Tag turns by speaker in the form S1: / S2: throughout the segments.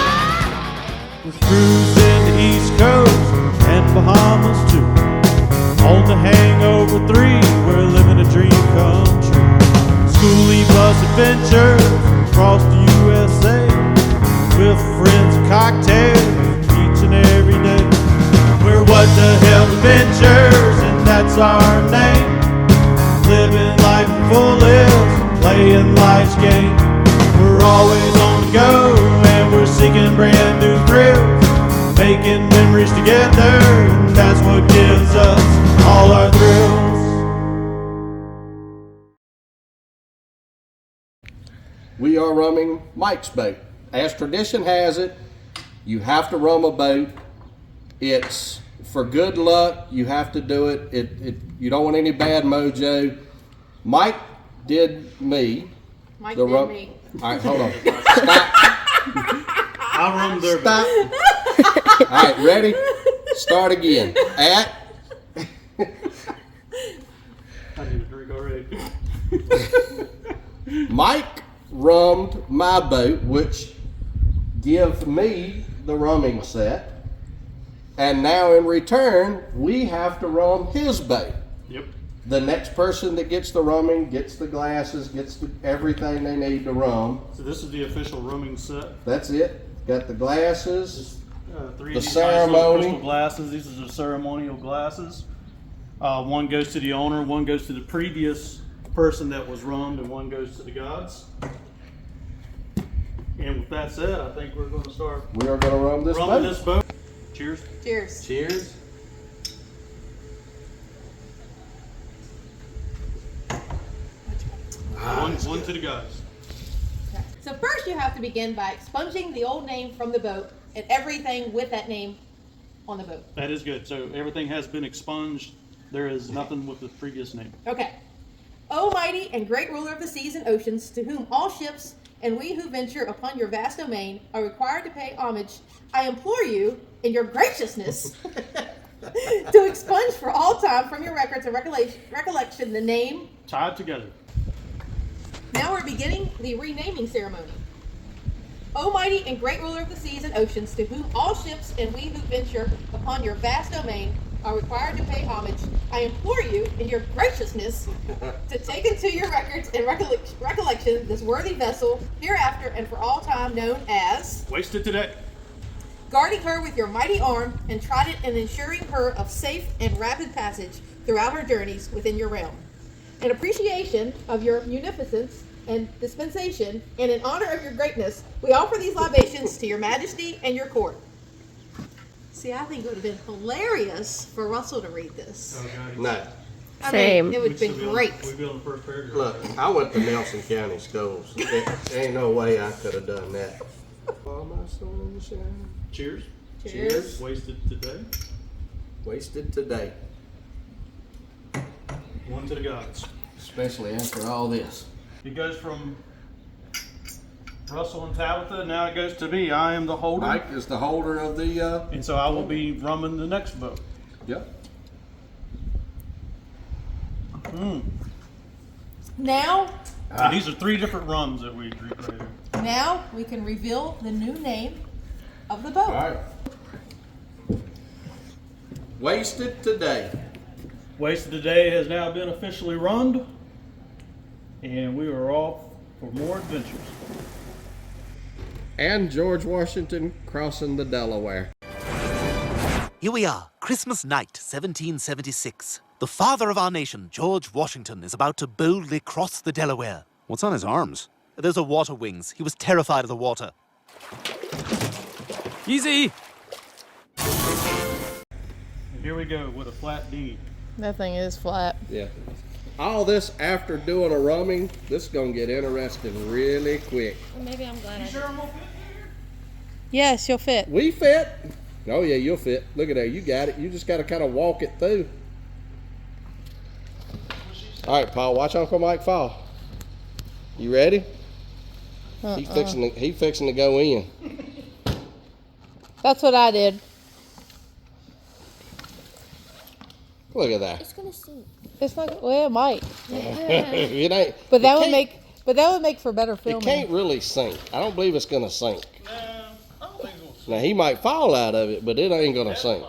S1: We're cruising the East Coast and Bahamas too. On the Hangover 3, we're living a dream come true. Schoolie bus adventures across the USA with friends and cocktails each and every day. We're What the Hell Adventures, and that's our name. Living life in fullest, playing life's game. We're always on the go, and we're seeking brand new thrills, making memories together, and that's what gives us all our thrills.
S2: We are rumming Mike's boat. As tradition has it, you have to rum a boat. It's for good luck. You have to do it. You don't want any bad mojo. Mike did me.
S3: Mike did me.
S2: All right, hold on. Stop.
S1: I rummed their
S2: Stop. All right, ready? Start again.
S1: I need a drink already.
S2: Mike rummed my boat, which give me the rumming set. And now in return, we have to rum his boat.
S1: Yep.
S2: The next person that gets the rumming gets the glasses, gets everything they need to rum.
S1: So this is the official rumming set.
S2: That's it. Got the glasses.
S1: Three
S2: The
S1: of these nice little
S2: ceremony.
S1: crystal glasses. These are the ceremonial glasses. One goes to the owner, one goes to the previous person that was rummed, and one goes to the gods. And with that said, I think we're going to start
S2: We are going to rum this
S1: rumming
S2: boat.
S1: this boat. Cheers.
S3: Cheers.
S2: Cheers.
S1: One to the gods.
S3: Okay. So first you have to begin by expunging the old name from the boat and everything with that name on the boat.
S1: That is good. So everything has been expunged. There is nothing with the previous name.
S3: Okay. O mighty and great ruler of the seas and oceans, to whom all ships and we who venture upon your vast domain are required to pay homage, I implore you, in your graciousness, to expunge for all time from your records and recollection the name.
S1: Tied together.
S3: Now we're beginning the renaming ceremony. O mighty and great ruler of the seas and oceans, to whom all ships and we who venture upon your vast domain are required to pay homage, I implore you, in your graciousness, to take into your records and recollection this worthy vessel, hereafter and for all time known as,
S1: Wasted today.
S3: guarding her with your mighty arm, and trident in ensuring her of safe and rapid passage throughout her journeys within your realm. In appreciation of your munificence and dispensation, and in honor of your greatness, we offer these libations to your majesty and your court. See, I think it would have been hilarious for Russell to read this.
S2: No.
S3: I
S4: Same.
S3: mean, it would have been great.
S1: We'd be on the first paragraph.
S2: Look, I went to Nelson County schools. There ain't no way I could have done that. All my sunshine.
S1: Cheers.
S3: Cheers.
S1: Wasted today.
S2: Wasted today.
S1: One to the gods.
S2: Especially after all this.
S1: It goes from Russell and Tabitha, now it goes to me. I am the holder.
S2: Mike is the holder of the,
S1: And so I will be rumming the next boat.
S2: yep.
S3: Now,
S1: And these are three different rums that we drink right here.
S3: now we can reveal the new name of the boat.
S2: All right. Wasted today.
S1: Wasted today has now been officially rummed. And we are off for more adventures.
S2: And George Washington crossing the Delaware.
S5: Here we are, Christmas night, 1776. The father of our nation, George Washington, is about to boldly cross the Delaware.
S6: What's on his arms?
S5: Those are water wings. He was terrified of the water.
S6: Easy!
S1: And here we go with a flat dinghy.
S4: That thing is flat.
S2: Yeah. All this after doing a rumming, this is going to get interesting really quick.
S4: Maybe I'm glad
S1: Sure I'm gonna fit
S4: Yes, you'll fit.
S2: We fit. Oh yeah, you'll fit. Look at that. You got it. You just got to kind of walk it through. All right, Paul. Watch Uncle Mike fall. You ready? He fixing to go in.
S3: That's what I did.
S2: Look at that.
S4: It's gonna sink.
S3: It's not. Well, it might.
S2: It ain't.
S3: But that would make. But that would make for better
S2: It
S3: filming.
S2: can't really sink. I don't believe it's gonna sink.
S1: No, I don't think it's gonna sink.
S2: Now he might fall out of it, but it ain't gonna sink.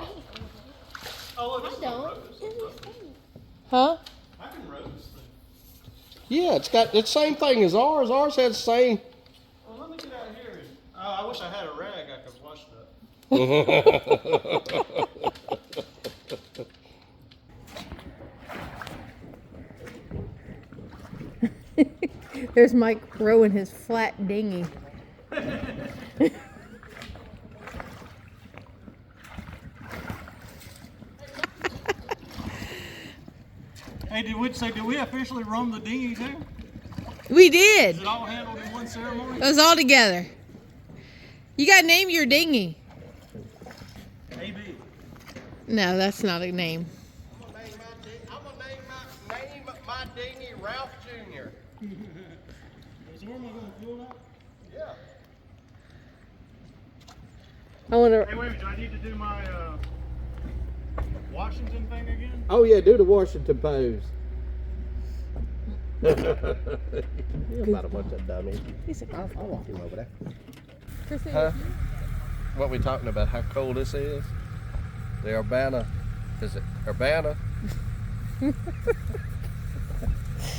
S1: Oh, look,
S4: I
S1: it's
S4: don't.
S1: road.
S4: It doesn't sink.
S3: Huh?
S1: I can road this thing.
S2: Yeah, it's got the same thing as ours. Ours had the same.
S1: Well, let me get out here. I wish I had a rag I could wash that.
S3: There's Mike rowing his flat dinghy.
S1: Hey, did we officially rum the dinghy too?
S3: We did.
S1: Is it all handled in one ceremony?
S3: It was all together. You gotta name your dinghy.
S1: AB.
S3: No, that's not a name.
S2: I'm gonna name my dinghy Ralph Jr.
S1: So where am I going to fuel that?
S2: Yeah.
S3: I wonder.
S1: Hey, wait a minute. Do I need to do my Washington thing again?
S2: Oh yeah, do the Washington pose. You're about a bunch of dummies. I'll walk him over there. Huh? What we talking about? How cold this is? The Urbanna, is it Urbanna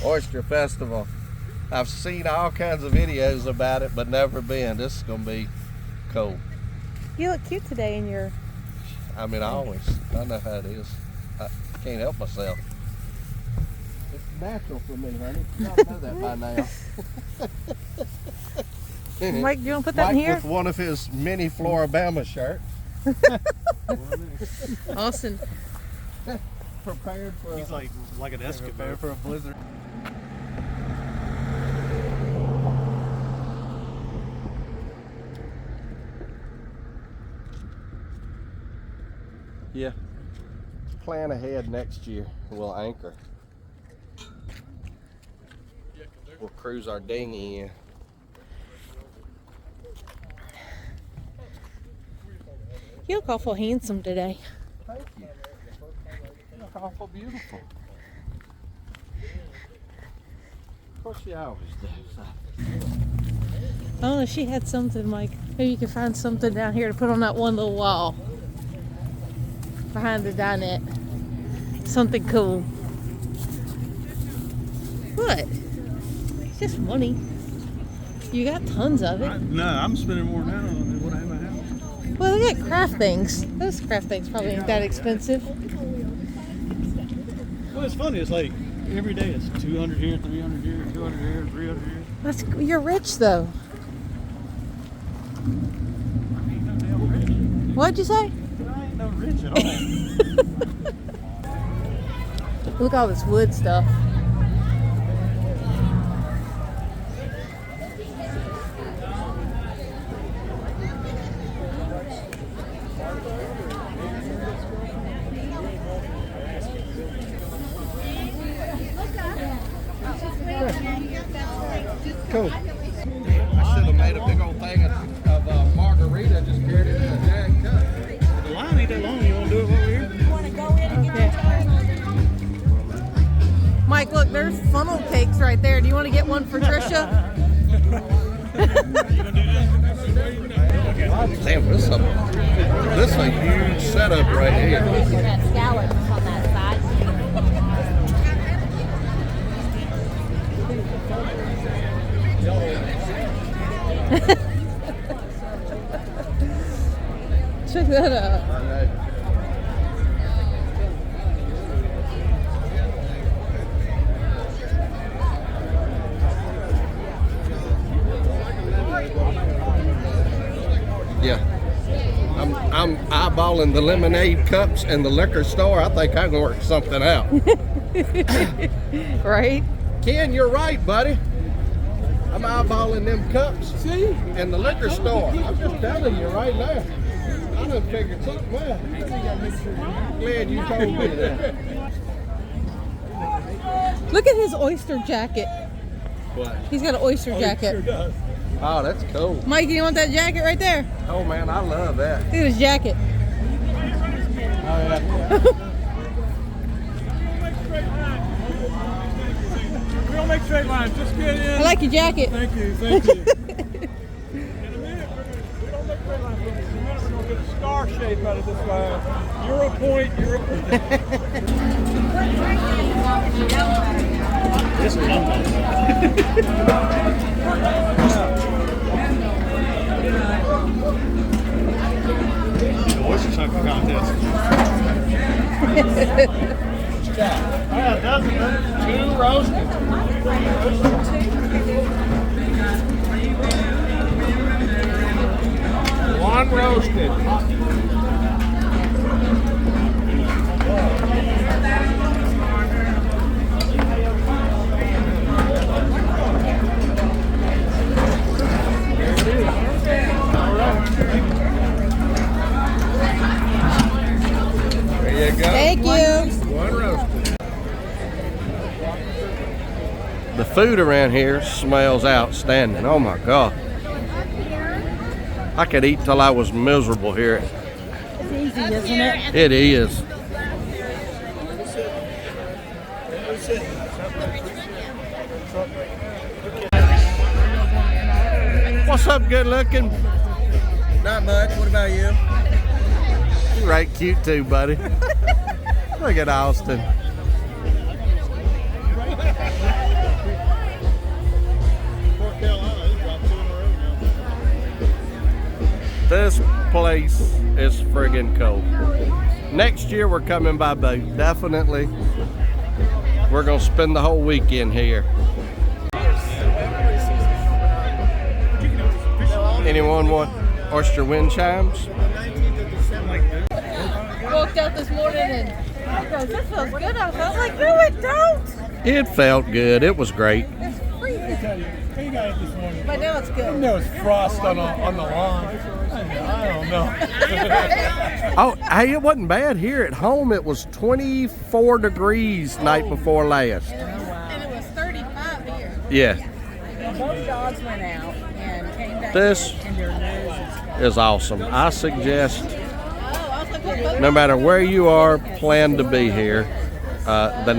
S2: Oyster Festival. I've seen all kinds of videos about it, but never been. This is gonna be cold.
S3: You look cute today in your.
S2: I mean, I know how it is. I can't help myself. It's natural for me, honey. You ought to know that by now.
S3: Mike, you want to put that
S2: Mike
S3: in here?
S2: with one of his mini Floribama shirts.
S3: Austin.
S2: Prepared for.
S1: He's like an Eskimo for a blizzard.
S2: Yeah. Plan ahead next year. We'll anchor. We'll cruise our dinghy in.
S3: You look awful handsome today.
S2: Thank you. You look awful beautiful. Of course you always do. So.
S3: I don't know if she had something like, maybe you could find something down here to put on that one little wall behind the dinette. Something cool. What? It's just money. You got tons of it.
S1: No, I'm spending more now than what I have in my house.
S3: Well, they got craft things. Those craft things probably ain't that expensive.
S1: Well, it's funny. It's like every day it's 200 here, 300 here, 200 here, 300 here.
S3: You're rich though.
S1: I ain't no damn rich.
S3: What'd you say?
S1: I ain't no rich at all.
S3: Look at all this wood stuff.
S2: Cool. I should have made a big old thing of margarita, just carried it in a giant cup.
S1: The line ain't that long. You want to do it while we're here?
S4: You want to go in and get
S3: Mike, look, there's funnel cakes right there. Do you want to get one for Trisha?
S2: Damn, this is a huge setup right here.
S4: that scallop on that side.
S3: Check that out.
S2: Yeah. I'm eyeballing the lemonade cups and the liquor store. I think I can work something out.
S3: Right?
S2: Ken, you're right, buddy. I'm eyeballing them cups and the liquor store. I'm just telling you right now. I done figured something out. Glad you told me that.
S3: Look at his oyster jacket.
S2: What?
S3: He's got an oyster jacket.
S1: Sure does.
S2: Oh, that's cool.
S3: Mike, you want that jacket right there?
S2: Oh man, I love that.
S3: Look at his jacket.
S1: Oh, yeah. We don't make straight lines. Just get in.
S3: I like your jacket.
S1: Thank you. Thank you. In a minute, we don't make straight lines. In a minute, we're going to get a star shape out of this line. You're a point. You're a point. This is the oyster sucking contest. Two roasted. One roasted. There you go.
S3: Thank you.
S1: One roasted.
S2: The food around here smells outstanding. Oh my God. I could eat till I was miserable here.
S4: It's easy, isn't it?
S2: It is. What's up, good looking?
S6: Not much. What about you?
S2: You're right cute too, buddy. Look at Austin. This place is friggin' cool. Next year we're coming by boat, definitely. We're gonna spend the whole weekend here. Anyone want oyster wind chimes?
S3: Walked out this morning and I goes, this feels good. I was like, no, it don't.
S2: It felt good. It was great.
S3: It's freezing.
S1: You got it this morning.
S3: But now it's good.
S1: There was frost on the lawn. I don't know.
S2: Oh, hey, it wasn't bad here at home. It was 24 degrees night before last.
S3: And it was 35 here.
S2: Yeah,
S4: Both dogs went out and came back.
S2: this
S4: And their noses.
S2: is awesome. I suggest
S3: Oh, I was like, what boat
S2: no matter where you are, plan to be here the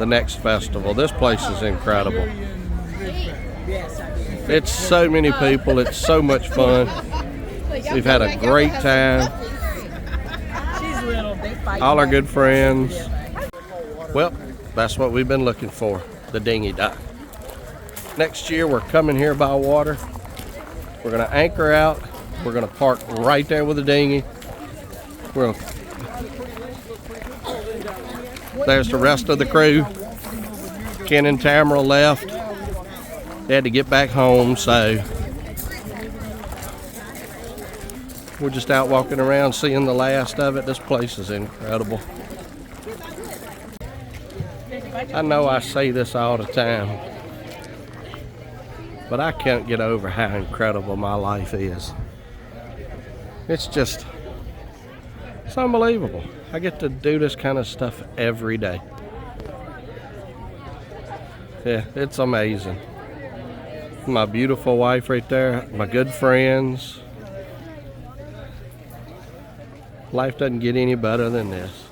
S2: next festival. This place is incredible.
S4: Yes, I did.
S2: It's so many people. It's so much fun. We've had a great time.
S4: She's little. They fight.
S2: All our good friends. Well, that's what we've been looking for, the dinghy dock. Next year we're coming here by water. We're gonna anchor out. We're gonna park right there with the dinghy. There's the rest of the crew. Ken and Tamara left. They had to get back home, so we're just out walking around seeing the last of it. This place is incredible. I know I say this all the time, but I can't get over how incredible my life is. It's unbelievable. I get to do this kind of stuff every day. Yeah, it's amazing. My beautiful wife right there, my good friends. Life doesn't get any better than this.